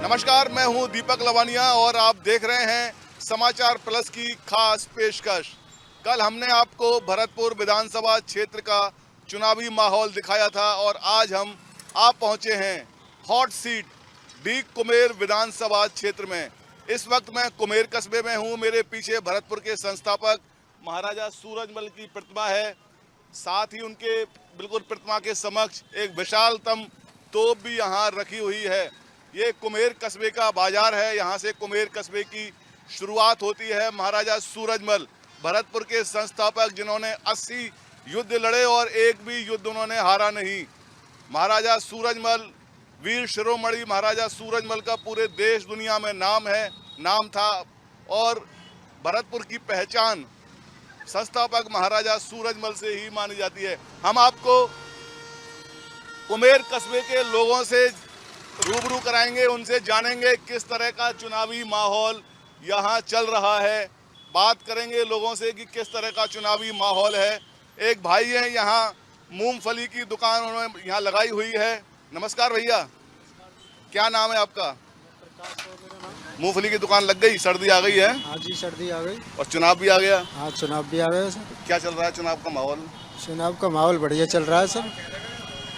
नमस्कार, मैं हूं दीपक लवानिया और आप देख रहे हैं समाचार प्लस की खास पेशकश। कल हमने आपको भरतपुर विधानसभा क्षेत्र का चुनावी माहौल दिखाया था और आज हम आप पहुंचे हैं हॉट सीट डी कुमेर विधानसभा क्षेत्र में। इस वक्त मैं कुमेर कस्बे में हूं। मेरे पीछे भरतपुर के संस्थापक महाराजा सूरजमल की प्रतिमा है। साथ ही उनके बिल्कुल प्रतिमा के समक्ष एक विशालतम तोप भी यहाँ रखी हुई है। ये कुमेर कस्बे का बाजार है। यहाँ से कुमेर कस्बे की शुरुआत होती है। महाराजा सूरजमल भरतपुर के संस्थापक, जिन्होंने 80 युद्ध लड़े और एक भी युद्ध उन्होंने हारा नहीं। महाराजा सूरजमल, वीर शिरोमणि महाराजा सूरजमल का पूरे देश दुनिया में नाम था और भरतपुर की पहचान संस्थापक महाराजा सूरजमल से ही मानी जाती है। हम आपको कुमेर कस्बे के लोगों से रूबरू कराएंगे, उनसे जानेंगे किस तरह का चुनावी माहौल यहाँ चल रहा है। बात करेंगे लोगों से कि किस तरह का चुनावी माहौल है। एक भाई हैं यहाँ, मूंगफली की दुकान उन्होंने यहाँ लगाई हुई है। नमस्कार भैया, क्या नाम है आपका? मूंगफली की दुकान लग गई, सर्दी आ गई है? हाँ जी, सर्दी आ गई और चुनाव भी आ गया। हाँ, चुनाव भी आ गया सर। क्या चल रहा है चुनाव का माहौल? चुनाव का माहौल बढ़िया चल रहा है सर।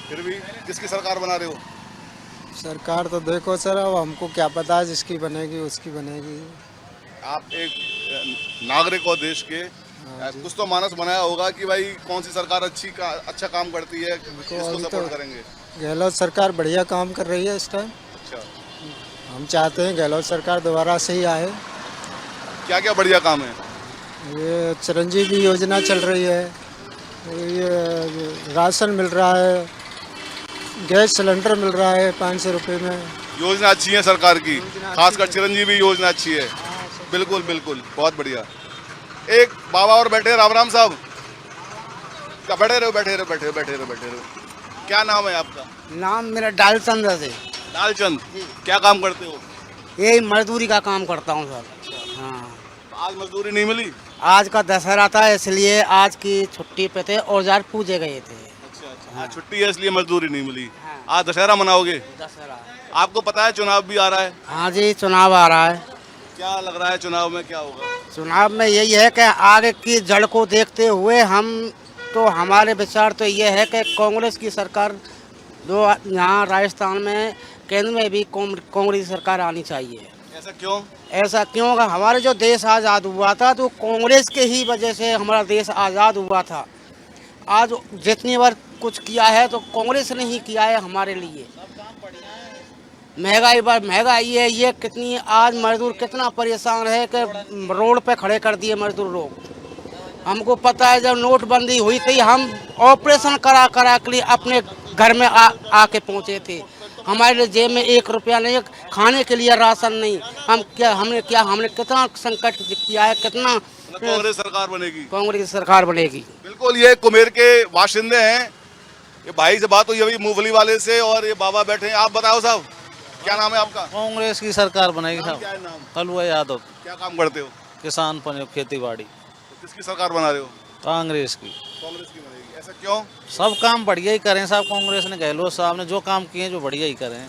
फिर भी किसकी सरकार बना रहे हो? सरकार तो देखो सर, अब हमको क्या पता है, जिसकी बनेगी उसकी बनेगी। आप एक नागरिक हो देश के, कुछ तो मानस बनाया होगा कि भाई कौन सी सरकार अच्छा काम करती है, किसको सपोर्ट करेंगे? गहलोत सरकार बढ़िया काम कर रही है इस टाइम। अच्छा, हम चाहते हैं गहलोत सरकार दोबारा से ही आए। क्या क्या बढ़िया काम है? ये चिरंजीवी योजना चल रही है, ये राशन मिल रहा है, गैस सिलेंडर मिल रहा है 500 रुपये में। योजना अच्छी है सरकार की, खासकर चिरंजीवी योजना अच्छी है। बिल्कुल बिल्कुल, बहुत बढ़िया। एक बाबा और बैठे, राम राम साहब। क्या बैठे रहो। क्या नाम है आपका? नाम मेरा डालचंद है। लालचंद, क्या काम करते हो? यही मजदूरी का काम करता हूँ सर। हाँ, आज मजदूरी नहीं मिली? आज का दशहरा था इसलिए आज की छुट्टी पे थे, औजार पूजे गए थे। अच्छा, आज छुट्टी है इसलिए मजदूरी नहीं मिली। हाँ। आज दशहरा मनाओगे? दशहरा। आपको पता है चुनाव भी आ रहा है? हाँ जी, चुनाव आ रहा है। क्या लग रहा है चुनाव में क्या होगा? चुनाव में यही है कि आगे की जड़ को देखते हुए हमारे विचार तो ये है कि कांग्रेस की सरकार जो यहाँ राजस्थान में केंद्र में भी कांग्रेस सरकार आनी चाहिए। ऐसा क्यों? ऐसा क्यों? हमारे जो देश आज़ाद हुआ था तो कांग्रेस के ही वजह से हमारा देश आज़ाद हुआ था। आज जितनी बार कुछ किया है तो कांग्रेस ने ही किया है हमारे लिए। महंगाई है ये कितनी, आज मजदूर कितना परेशान है कि रोड पे खड़े कर दिए मजदूर लोग। हमको पता है जब नोटबंदी हुई थी हम ऑपरेशन करा के लिए अपने घर में आके पहुँचे थे। हमारे जेब में 1 रुपया नहीं, खाने के लिए राशन नहीं। हमने कितना संकट किया है, कितना। कांग्रेस सरकार बनेगी? कांग्रेस सरकार बनेगी। बिल्कुल, ये कुमेर के बाशिंदे हैं। ये भाई से बात हुई अभी मूंगफली वाले से और ये बाबा बैठे हैं। आप बताओ साहब, क्या नाम है आपका? कांग्रेस की सरकार बनेगी साहब। क्या है नाम? कलुआ यादव। क्या काम करते हो? किसान पर खेती बाड़ी। तो किसकी सरकार बना रहे हो? कांग्रेस की। कांग्रेस की बनेगी। ऐसा क्यों? सब काम बढ़िया ही करें साहब। कांग्रेस ने, गहलोत साहब ने जो काम किए जो बढ़िया ही करें।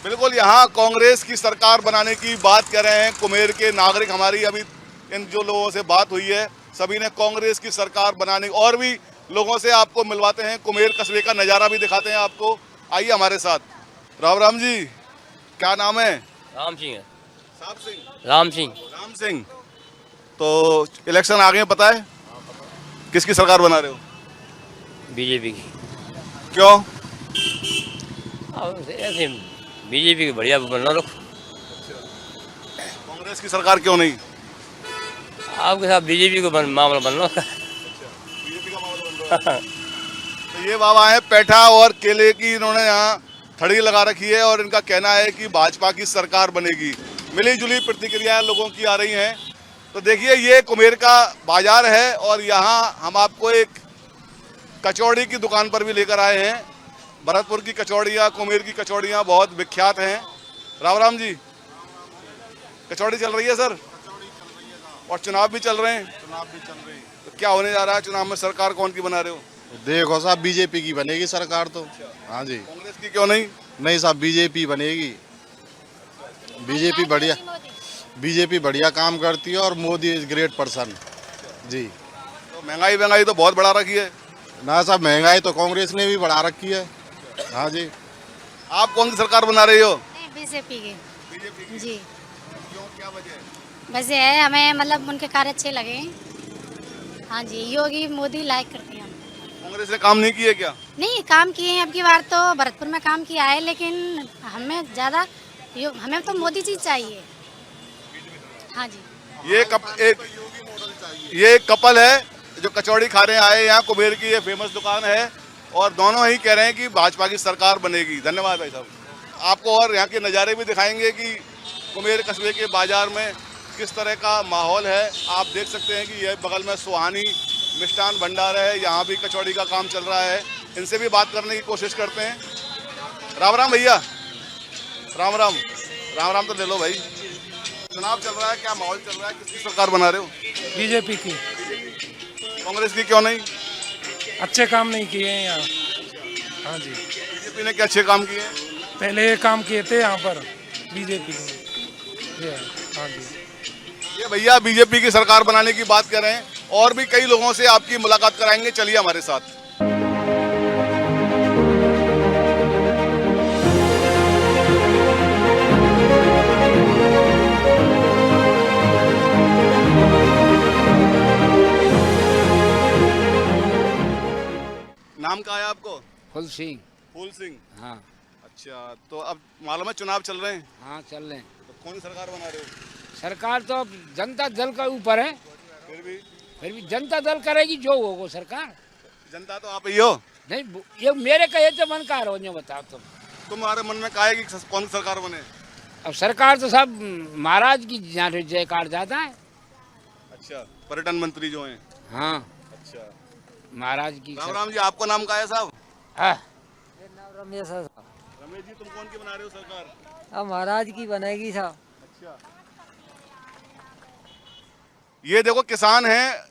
बिल्कुल, यहाँ कांग्रेस की सरकार बनाने की बात कर रहे हैं कुमेर के नागरिक। हमारी अभी इन जो लोगों से बात हुई है सभी ने कांग्रेस की सरकार बनाने, और भी लोगों से आपको मिलवाते हैं, कुमेर कस्बे का नज़ारा भी दिखाते हैं आपको। आइए हमारे साथ। राम राम जी, क्या नाम है? राम सिंह है। साहब सिंह? राम सिंह। राम सिंह। तो इलेक्शन आ गए, पता है किसकी सरकार बना रहे हो? बीजेपी की। क्यों? अब ऐसे बीजेपी की बढ़िया बनना लोग। कांग्रेस की सरकार क्यों नहीं? आपके साथ बीजेपी को मामला बनना। बीजेपी का माहौल बन रहा है। तो ये बाबा है पैठा और केले की, इन्होंने यहाँ थड़ी लगा रखी है और इनका कहना है कि भाजपा की सरकार बनेगी। मिली जुली प्रतिक्रियाएं लोगों की आ रही हैं। तो देखिए, ये कुमेर का बाजार है और यहाँ हम आपको एक कचौड़ी की दुकान पर भी लेकर आए हैं। भरतपुर की कचौड़ियाँ, कुमेर की कचौड़ियाँ बहुत विख्यात हैं। राम राम जी, कचौड़ी चल रही है सर? और चुनाव भी चल रहे हैं? चुनाव भी चल रही है। तो क्या होने जा रहा है चुनाव में? सरकार कौन की बना रहे हो? देखो साहब, बीजेपी की बनेगी सरकार तो। हाँ जी। कांग्रेस की क्यों नहीं? नहीं साहब, बीजेपी बनेगी। बीजेपी बढ़िया बीजेपी बढ़िया काम करती है और मोदी इज ग्रेट पर्सन जी। तो महंगाई तो बहुत बढ़ा रखी है। ना साहब, महंगाई तो कांग्रेस ने भी बढ़ा रखी है। हाँ जी। आप कौन सी सरकार बना रही हो? बीजेपी के बीजेपी की। जी। क्यों, क्या वजह है? वैसे है हमें मतलब उनके कार्य अच्छे लगे। हाँ जी, योगी मोदी लाइक करते हैं हम। कांग्रेस ने काम नहीं किए क्या? नहीं, काम किए हैं, अब की बार तो भरतपुर में काम किया है, लेकिन हमें ज़्यादा हमें तो मोदी जी चाहिए। हाँ जी। ये कपल है जो कचौड़ी खाने आए यहाँ कुबेर की, ये फेमस दुकान है और दोनों ही कह रहे हैं कि भाजपा की सरकार बनेगी। धन्यवाद भाई साहब। आपको और यहाँ के नज़ारे भी दिखाएंगे कि कुबेर कस्बे के बाजार में किस तरह का माहौल है। आप देख सकते हैं कि यह बगल में सुहानी मिष्ठान भंडार है, यहाँ भी कचौड़ी का काम चल रहा है। इनसे भी बात करने की कोशिश करते हैं। राम राम भैया। राम राम। राम राम तो ले लो भाई। चुनाव चल रहा है, क्या माहौल चल रहा है, किसकी सरकार बना रहे हो? बीजेपी की। कांग्रेस की क्यों नहीं? अच्छे काम नहीं किए हैं यहाँ। हाँ जी। बीजेपी ने क्या अच्छे काम किए? पहले ये काम किए थे यहाँ पर बीजेपी ने। ये हाँ जी। ये भैया बीजेपी की सरकार बनाने की बात कर रहे हैं और भी कई लोगों से आपकी मुलाकात कराएंगे। चलिए हमारे साथ। नाम क्या है आपको? फुल सिंह। फूल सिंह। हाँ अच्छा, तो अब मालूम है चुनाव चल रहे हैं, हाँ चल रहे हैं। तो कौन सी सरकार बना रहे हो? सरकार तो अब जनता दल का ऊपर है, फिर भी जनता दल करेगी जो होगा सरकार। जनता तो आप ही हो। नहीं, ये मेरे कहे तो मन का हो, बताओ तुम। तुम्हारे मन में क्या है कि कौन सी सरकार बने? अब सरकार तो सब महाराज की जयकार जाता है। अच्छा, पर्यटन मंत्री जो हैं। हाँ, अच्छा, महाराज की। राम राम जी। आपको नाम क्या है साहब? हाँ। रमेश है रमेश जी, तुम कौन की बना रहे हो सरकार? अब महाराज की बनेगी साहब। अच्छा, ये देखो किसान हैं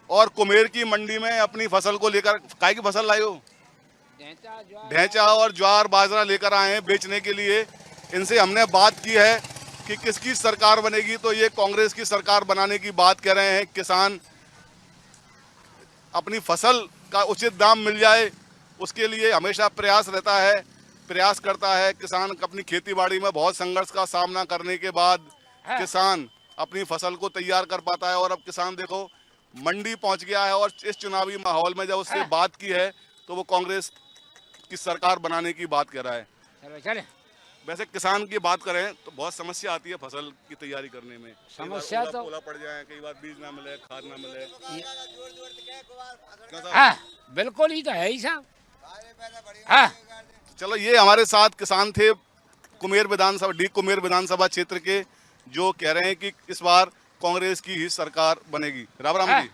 और कुमेर की मंडी में अपनी फसल को लेकर, काय की फसल लाई हो? ढैंचा और ज्वार बाजरा लेकर आए हैं बेचने के लिए। इनसे हमने बात की है कि किसकी सरकार बनेगी, तो ये कांग्रेस की सरकार बनाने की बात कर रहे हैं। किसान अपनी फसल का उचित दाम मिल जाए उसके लिए हमेशा प्रयास रहता है, प्रयास करता है। किसान अपनी खेती बाड़ी में बहुत संघर्ष का सामना करने के बाद किसान अपनी फसल को तैयार कर पाता है। और अब किसान देखो मंडी पहुंच गया है और इस चुनावी माहौल में जब उससे बात की है तो वो कांग्रेस की सरकार बनाने की बात कर रहा है। चलो चले। वैसे किसान की बात करें तो बहुत समस्या आती है फसल की तैयारी करने में। समस्या तो ओला पड़ जाए, कई बार बीज ना मिले, खाद ना मिले। हाँ, बिल्कुल ही तो है ही साहब। हाँ। चलो, ये हमारे साथ किसान थे कुमेर विधानसभा, डी कुमेर विधानसभा क्षेत्र के, जो कह रहे हैं कि इस बार कांग्रेस की ही सरकार बनेगी। राम राम जी।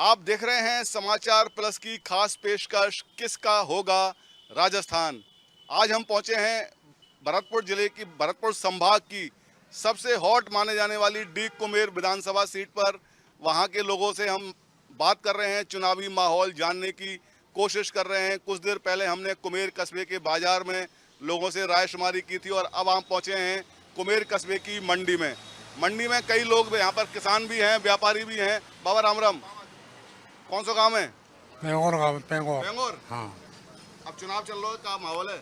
आप देख रहे हैं समाचार प्लस की खास पेशकश, किसका होगा राजस्थान। आज हम पहुंचे हैं भरतपुर जिले की, भरतपुर संभाग की सबसे हॉट माने जाने वाली डी कुमेर विधानसभा सीट पर। वहां के लोगों से हम बात कर रहे हैं, चुनावी माहौल जानने की कोशिश कर रहे हैं। कुछ देर पहले हमने कुमेर कस्बे के बाजार में लोगों से रायशुमारी की थी और अब हम पहुंचे हैं कुमेर कस्बे की मंडी में। मंडी में कई लोग यहाँ पर किसान भी हैं, व्यापारी भी हैं। बाबा राम राम। कौन सा काम है? पेंगोर। हाँ, अब चुनाव चल रहा है, क्या माहौल है?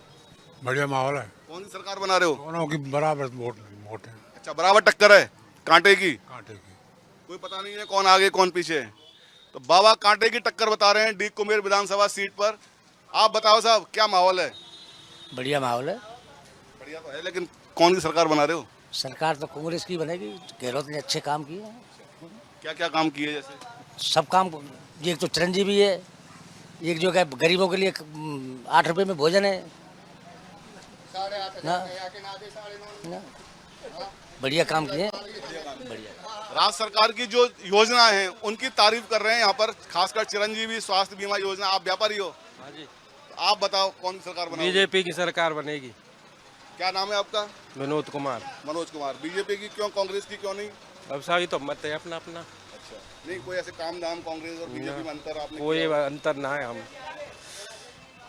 बढ़िया माहौल है। कौन सी सरकार बना रहे हो? दोनों की बराबर वोट है। अच्छा, बराबर टक्कर है, कांटे की। कांटे की। कोई पता नहीं है कौन आगे कौन पीछे है। तो बाबा कांटे की टक्कर बता रहे हैं डी कुमेर विधानसभा सीट पर। आप बताओ साहब, क्या माहौल है? बढ़िया माहौल है। बढ़िया तो है, लेकिन कौन की सरकार बना रहे हो? सरकार तो कांग्रेस की बनेगी। गहलोत ने अच्छे काम किए हैं। क्या क्या काम किए? जैसे सब काम। एक तो चिरंजीवी है, एक जो है गरीबों के लिए 8 रुपए में भोजन है ना? बढ़िया काम किए। बढ़िया। राज्य सरकार की जो योजना है उनकी तारीफ कर रहे हैं यहाँ पर, खासकर चिरंजीवी स्वास्थ्य बीमा योजना। आप व्यापारी हो? हाँ जी। तो आप बताओ कौन सी सरकार बना? बीजेपी की सरकार बनेगी। क्या नाम है आपका? विनोद कुमार। मनोज कुमार। बीजेपी की क्यों, कांग्रेस की क्यों नहीं? अब सारी तो मत है अपना अपना। अच्छा, नहीं कोई ऐसे काम धाम कांग्रेस और बीजेपी में अंतर आपने कोई किया? अंतर ना है। हम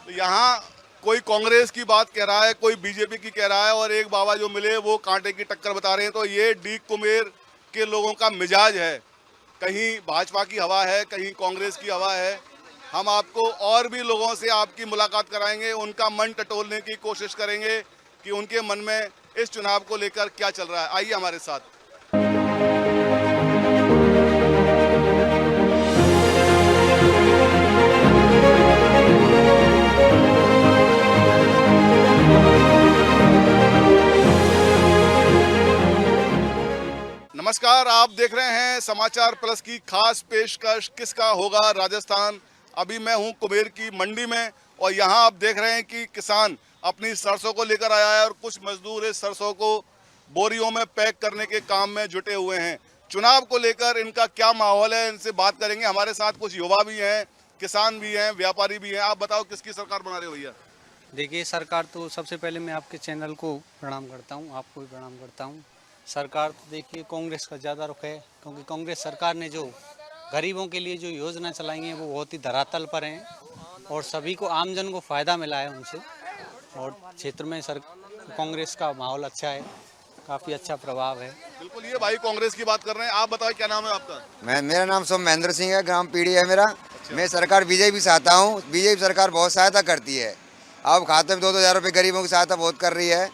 तो यहाँ कोई कांग्रेस की बात कह रहा है, कोई बीजेपी की कह रहा है, और एक बाबा जो मिले वो कांटे की टक्कर बता रहे हैं। तो ये डीग कुमेर के लोगों का मिजाज है, कहीं भाजपा की हवा है, कहीं कांग्रेस की हवा है। हम आपको और भी लोगों से आपकी मुलाकात कराएंगे, उनका मन टटोलने की कोशिश करेंगे कि उनके मन में इस चुनाव को लेकर क्या चल रहा है। आइए हमारे साथ। नमस्कार, आप देख रहे हैं समाचार प्लस की खास पेशकश किसका होगा राजस्थान। अभी मैं हूं कुबेर की मंडी में और यहां आप देख रहे हैं कि किसान अपनी सरसों को लेकर आया है और कुछ मजदूर इस सरसों को बोरियों में पैक करने के काम में जुटे हुए हैं। चुनाव को लेकर इनका क्या माहौल है, इनसे बात करेंगे। हमारे साथ कुछ युवा भी हैं, किसान भी हैं, व्यापारी भी हैं। आप बताओ किसकी सरकार बना रहे हो भैया? देखिए, सरकार तो सबसे पहले मैं आपके चैनल को प्रणाम करता हूं, आपको भी प्रणाम करता हूं। सरकार तो देखिए कांग्रेस का ज़्यादा रुख है, क्योंकि कांग्रेस सरकार ने जो गरीबों के लिए जो योजना चलाई हैं वो बहुत ही धरातल पर हैं और सभी को आमजन को फ़ायदा मिला है उनसे। और क्षेत्र में कांग्रेस का माहौल अच्छा है, काफ़ी अच्छा प्रभाव है। बिल्कुल, ये भाई कांग्रेस की बात कर रहे हैं। आप बताओ क्या नाम है आपका? मेरा नाम सोमेंद्र सिंह है, ग्राम पीढ़ी है मेरा। मैं सरकार बीजेपी से आता हूँ। बीजेपी सरकार बहुत सहायता करती है, अब खाते में 2-2 हज़ार रुपये गरीबों की सहायता बहुत कर रही है,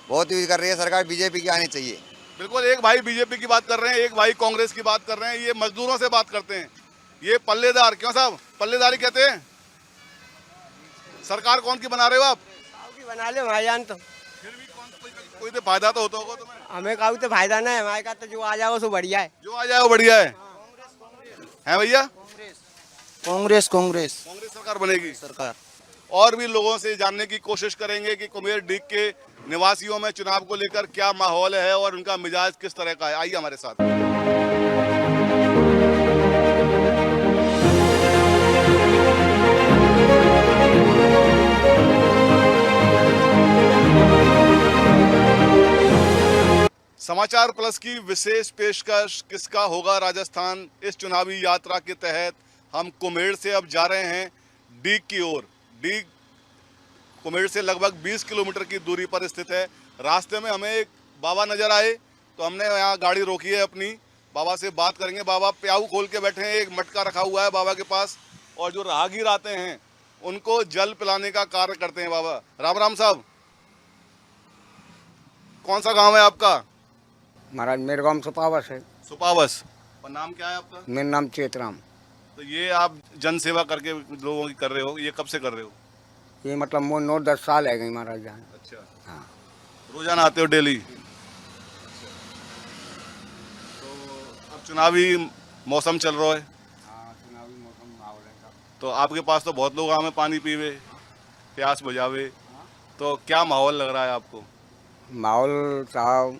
बहुत यूज कर रही है। सरकार बीजेपी की आनी चाहिए। बिल्कुल, एक भाई बीजेपी की बात कर रहे हैं, एक भाई कांग्रेस की बात कर रहे हैं। ये मजदूरों से बात करते हैं। ये पल्लेदार, क्यों साहब पल्लेदारी कहते हैं? सरकार कौन की बना रहे हो आप? बना ले भाईजान, तो फिर भी कोई तो फायदा तो होता होगा तुम्हें। हमें काऊ तो फायदा नहीं है, हमारे का तो जो आ जाओ सो बढ़िया है। जो आ जाए वो बढ़िया है भैया? कांग्रेस कांग्रेस सरकार बनेगी। सरकार और भी लोगों से जानने की कोशिश करेंगे कि कुमेर डीग के निवासियों में चुनाव को लेकर क्या माहौल है और उनका मिजाज किस तरह का है। आइए हमारे साथ। समाचार प्लस की विशेष पेशकश किसका होगा राजस्थान। इस चुनावी यात्रा के तहत हम कुमेर से अब जा रहे हैं डीग की ओर। डीग कुमेर से लगभग 20 किलोमीटर की दूरी पर स्थित है। रास्ते में हमें एक बाबा नजर आए तो हमने यहाँ गाड़ी रोकी है अपनी। बाबा से बात करेंगे। बाबा प्याऊ खोल के बैठे हैं, एक मटका रखा हुआ है बाबा के पास, और जो राहगीर आते हैं उनको जल पिलाने का कार्य करते हैं बाबा। राम राम साहब, कौन सा गाँव है आपका? महाराज मेरे गाँव सुपावस है। सुपावस। और नाम क्या है आपका? मेरा नाम चेतराम। तो ये आप जन सेवा करके लोगों की कर रहे हो, ये कब से कर रहे हो? ये मतलब वो 9-10 साल है गई महाराज जान। अच्छा, हाँ। रोजाना आते हो डेली? तो अब चुनावी मौसम चल रहा है। हाँ, चुनावी मौसम माहौल है। तो आपके पास तो बहुत लोग आए हैं पानी पीवे, प्यास बुझावे, तो क्या माहौल लग रहा है आपको? माहौल साहब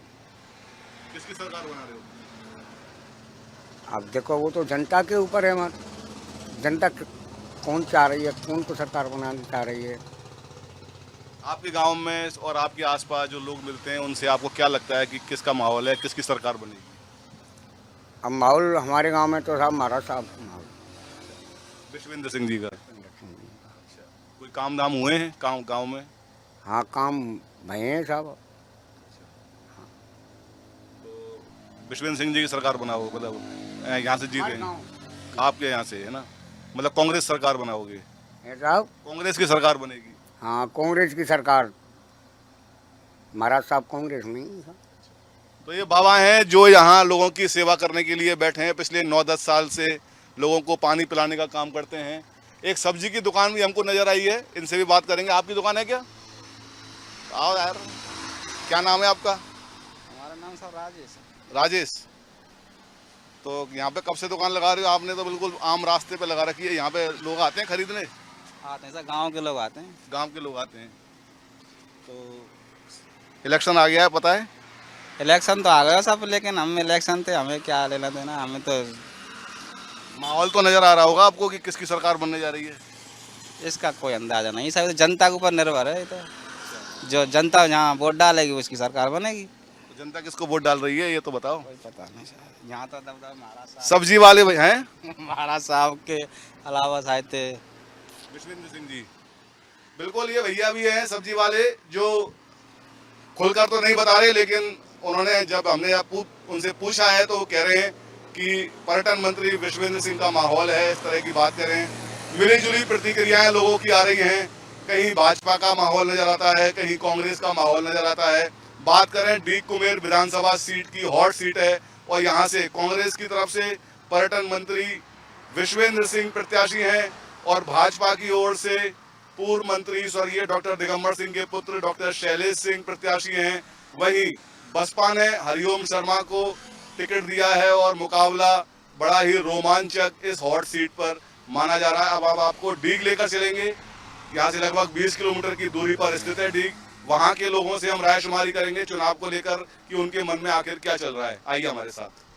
किसकी सरकार बना रहे हो? अब देखो, वो तो जनता के ऊपर है। जनता कौन चाह रही है, कौन को सरकार बनाना चाह रही है। आपके गांव में और आपके आसपास जो लोग मिलते हैं उनसे आपको क्या लगता है कि किसका माहौल है, किसकी सरकार बनेगी? अब माहौल हमारे गांव में तो साहब महाराज साहब माहौल विश्वेंद्र सिंह जी का। कोई काम धाम हुए हैं गांव में? हाँ, काम भए हैं साहब। विश्वेंद्र सिंह जी की सरकार बनाओ, मतलब यहाँ से जीत गए आपके यहाँ से, है ना? मतलब कांग्रेस सरकार बनाओगे? साहब कांग्रेस की सरकार बनेगी। हाँ, कांग्रेस की सरकार। महाराज साहब कांग्रेस में ही। तो ये बाबा हैं जो यहाँ लोगों की सेवा करने के लिए बैठे हैं। पिछले 9-10 साल से लोगों को पानी पिलाने का काम करते हैं। एक सब्जी की दुकान भी हमको नजर आई है, इनसे भी बात करेंगे। आपकी दुकान है क्या? आओ यार, क्या नाम है आपका? हमारा नाम सर राजेश। राजेश। तो यहाँ पे कब से दुकान लगा रहे हो? आपने तो बिल्कुल आम रास्ते पे लगा रखी है। यहाँ पे लोग आते हैं खरीदने? आते हैं सर, गाँव के लोग आते हैं। गांव के लोग आते हैं। तो इलेक्शन आ गया है, पता है? इलेक्शन तो आ गया सब, लेकिन हम इलेक्शन थे, हमें क्या लेना देना। हमें तो माहौल तो नजर आ रहा होगा आपको कि किसकी सरकार बनने जा रही है। इसका कोई अंदाजा नहीं, सब जनता के ऊपर निर्भर है। तो जो जनता जहाँ वोट डालेगी उसकी सरकार बनेगी। तो जनता किसको वोट डाल रही है ये तो बताओ। कोई पता नहीं सर, यहाँ तो दबदबा महाराज साहब, सब्जी वाले भाई हैं? महाराज साहब के अलावा शायद विश्वेंद्र सिंह जी। बिल्कुल, ये भैया भी हैं सब्जी वाले जो खुलकर तो नहीं बता रहे, लेकिन उन्होंने जब हमने उनसे पूछा है तो वो कह रहे हैं कि पर्यटन मंत्री विश्वेंद्र सिंह का माहौल है, इस तरह की बात कर रहे हैं। मिली जुली प्रतिक्रियाएं लोगों की आ रही हैं, कहीं भाजपा का माहौल नजर आता है, कहीं कांग्रेस का माहौल नजर आता है। बात करें डीग कुमेर विधानसभा सीट की, हॉट सीट है और यहाँ से कांग्रेस की तरफ से पर्यटन मंत्री विश्वेंद्र सिंह प्रत्याशी हैं और भाजपा की ओर से पूर्व मंत्री स्वर्गीय डॉक्टर दिगंबर सिंह के पुत्र डॉक्टर शैलेश सिंह प्रत्याशी हैं। वहीं बसपा ने हरिओम शर्मा को टिकट दिया है और मुकाबला बड़ा ही रोमांचक इस हॉट सीट पर माना जा रहा है। अब आपको डीग लेकर चलेंगे, यहाँ से लगभग 20 किलोमीटर की दूरी पर स्थित है डीग। वहां के लोगों से हम रायशुमारी करेंगे चुनाव को लेकर कि उनके मन में आखिर क्या चल रहा है। आइए हमारे साथ।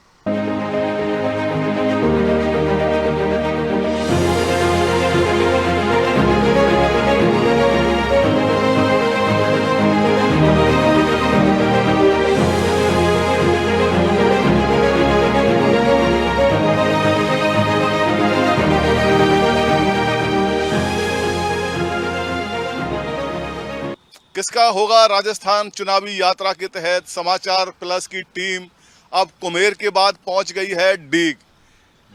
किसका होगा राजस्थान चुनावी यात्रा के तहत समाचार प्लस की टीम अब कुमेर के बाद पहुंच गई है डीग।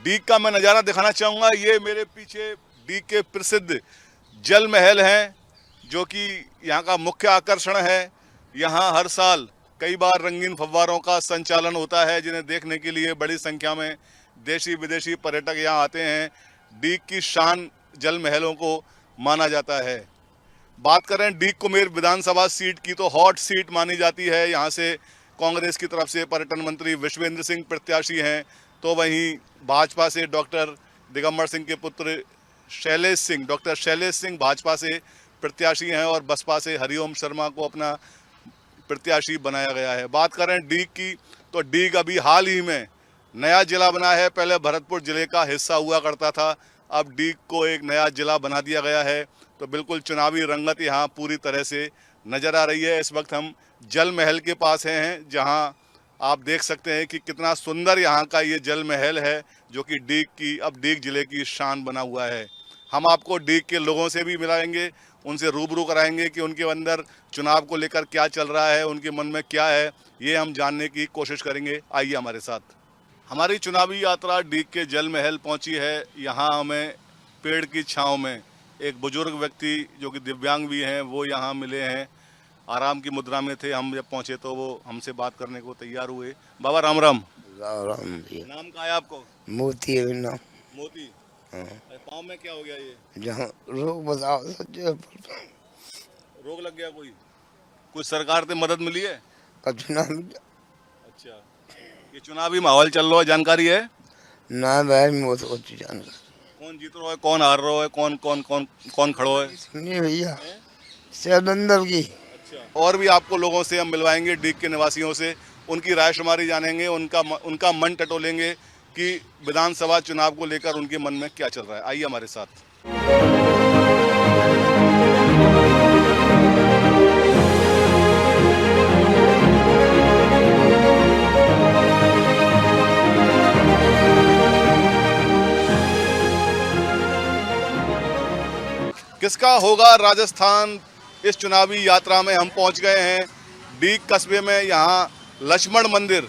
डीग का मैं नज़ारा दिखाना चाहूँगा। ये मेरे पीछे डीग के प्रसिद्ध जल महल हैं जो कि यहाँ का मुख्य आकर्षण है। यहाँ हर साल कई बार रंगीन फव्वारों का संचालन होता है जिन्हें देखने के लिए बड़ी संख्या में देशी विदेशी पर्यटक यहाँ आते हैं। डीग की शान जल महलों को माना जाता है। बात करें डीग कुमेर विधानसभा सीट की तो हॉट सीट मानी जाती है। यहाँ से कांग्रेस की तरफ से पर्यटन मंत्री विश्वेंद्र सिंह प्रत्याशी हैं, तो वहीं भाजपा से डॉक्टर दिगंबर सिंह के पुत्र डॉक्टर शैलेश सिंह भाजपा से प्रत्याशी हैं और बसपा से हरिओम शर्मा को अपना प्रत्याशी बनाया गया है। बात करें डीग की तो डीग अभी हाल ही में नया जिला बना है। पहले भरतपुर जिले का हिस्सा हुआ करता था, अब डीग को एक नया जिला बना दिया गया है। तो बिल्कुल चुनावी रंगत यहाँ पूरी तरह से नज़र आ रही है। इस वक्त हम जल महल के पास हैं जहाँ आप देख सकते हैं कि कितना सुंदर यहाँ का ये जल महल है जो कि डीग जिले की शान बना हुआ है। हम आपको डीग के लोगों से भी मिलाएंगे, उनसे रूबरू कराएंगे कि उनके अंदर चुनाव को लेकर क्या चल रहा है, उनके मन में क्या है, ये हम जानने की कोशिश करेंगे। आइए हमारे साथ। हमारी चुनावी यात्रा डीग के जल महल पहुँची है। यहाँ हमें पेड़ की छाँव में एक बुजुर्ग व्यक्ति जो कि दिव्यांग भी हैं वो यहाँ मिले हैं। आराम की मुद्रा में थे। हम जब पहुँचे तो वो हमसे बात करने को तैयार हुए। बाबा राम राम। राम जी। नाम क्या है आपको? मोती है नाम। मोती। हाँ। पाँव में क्या हो गया ये? जहाँ रोग बताओ। रोग लग गया कोई? कुछ सरकार से मदद मिली है? कुछ ना मिला। अच्छा, ये चुनावी माहौल चल रहा है, जानकारी है? ना भाई मुझे कुछ जानकारी। कौन जीत रहा है, कौन हार रहा है, कौन खड़ो है? सुनिए भैया अंदर की। अच्छा। और भी आपको लोगों से हम मिलवाएंगे, डीग के निवासियों से, उनकी रायशुमारी जानेंगे, उनका मन टटोलेंगे कि विधानसभा चुनाव को लेकर उनके मन में क्या चल रहा है। आइए हमारे साथ। किसका होगा राजस्थान इस चुनावी यात्रा में हम पहुंच गए हैं डीग कस्बे में। यहाँ लक्ष्मण मंदिर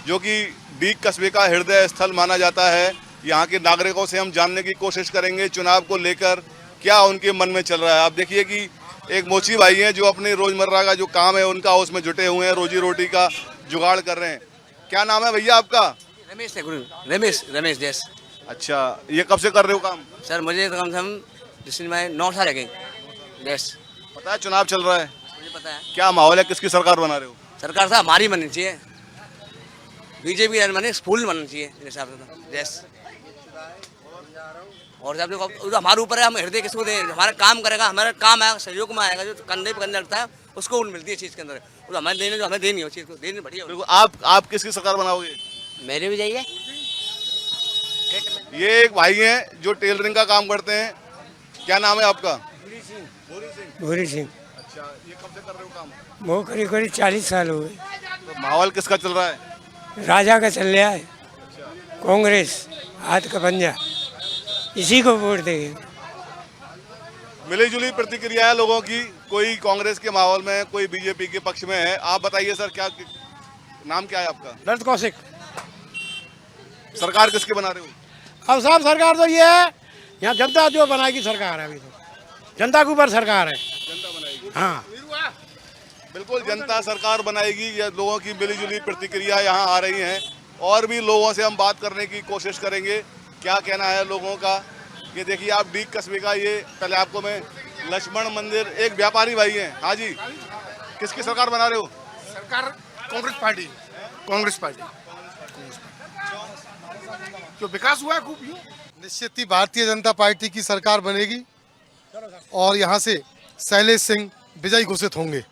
जो कि डीग कस्बे का हृदय स्थल माना जाता है, यहाँ के नागरिकों से हम जानने की कोशिश करेंगे चुनाव को लेकर क्या उनके मन में चल रहा है। आप देखिए कि एक मोची भाई हैं जो अपने रोजमर्रा का जो काम है उनका उसमें जुटे हुए हैं, रोजी रोटी का जुगाड़ कर रहे हैं। क्या नाम है भैया आपका? रमेश है गुरु। रमेश देश। अच्छा, ये कब से कर रहे हो काम? सर मुझे कम से कम जिसमें मैं 9 साल लगे। देश पता है चुनाव चल रहा है? मुझे पता है। क्या माहौल है, किसकी सरकार बना रहे हो? सरकार साहब हमारी बननी चाहिए, बीजेपी बने, फूल बनना चाहिए मेरे हिसाब से तो। देश और साहब देखो हमारे ऊपर है, हम हृदय किसको दें? हमारा काम करेगा, हमारा काम है, सहयोग में आएगा, जो कंधे पे कंधे लगता है उसको मिलती है चीज़ के अंदर। तो हमें देने, जो हमें देनी हो चीज़ को देनी बढ़िया। आप किसकी सरकार बनाओगे? मेरे भी जाइए। ये एक भाई हैं जो टेलरिंग का काम करते हैं। क्या नाम है आपका? भूरी सिंह। अच्छा, ये कब से कर रहे हो काम? वो करीब 40 साल हो गए। तो माहौल किसका चल रहा है? राजा का चल रहा है। कांग्रेस हाथ का पंजा, इसी को वोट देंगे। मिली जुली प्रतिक्रिया है लोगों की, कोई कांग्रेस के माहौल में, कोई बीजेपी के पक्ष में है। आप बताइए सर, क्या नाम क्या है आपका? ललित कौशिक। सरकार किसके बना रहे हो? अब साहब सरकार तो ये है, यहाँ जनता जो बनाएगी सरकार है, अभी तो जनता के ऊपर सरकार है। जनता बनाएगी। हाँ बिल्कुल, जनता सरकार बनाएगी। ये लोगों की मिली जुली प्रतिक्रिया यहाँ आ रही हैं और भी लोगों से हम बात करने की कोशिश करेंगे, क्या कहना है लोगों का। ये देखिए आप डीग कस्बे का, ये पहले आपको मैं लक्ष्मण मंदिर, एक व्यापारी भाई हैं। हाँ जी, किसकी सरकार बना रहे हो? सरकार कांग्रेस पार्टी, कांग्रेस पार्टी जो विकास हुआ है खूब। निश्चित ही भारतीय जनता पार्टी की सरकार बनेगी और यहाँ से शैलेश सिंह विजयी घोषित होंगे।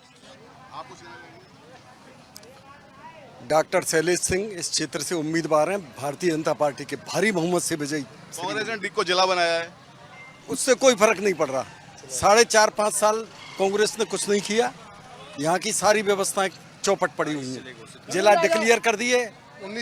डॉक्टर शैलेश सिंह इस क्षेत्र से उम्मीदवार हैं, भारतीय जनता पार्टी के भारी बहुमत से विजयी। कांग्रेस ने डीग को जिला बनाया है, उससे कोई फर्क नहीं पड़ रहा। 4.5-5 साल कांग्रेस ने कुछ नहीं किया, यहाँ की सारी व्यवस्थाएं चौपट पड़ी हुई हैं। जिला डिक्लेयर कर दिए,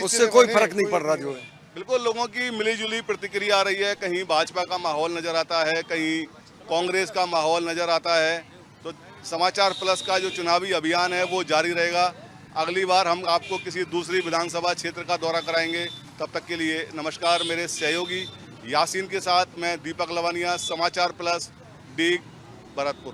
उससे कोई फर्क नहीं पड़ रहा जो है। बिल्कुल, लोगों की मिली जुली प्रतिक्रिया आ रही है। कहीं भाजपा का माहौल नजर आता है, कहीं कांग्रेस का माहौल नजर आता है। तो समाचार प्लस का जो चुनावी अभियान है वो जारी रहेगा। अगली बार हम आपको किसी दूसरी विधानसभा क्षेत्र का दौरा कराएंगे। तब तक के लिए नमस्कार। मेरे सहयोगी यासीन के साथ मैं दीपक लवानिया, समाचार प्लस, डीग, भरतपुर।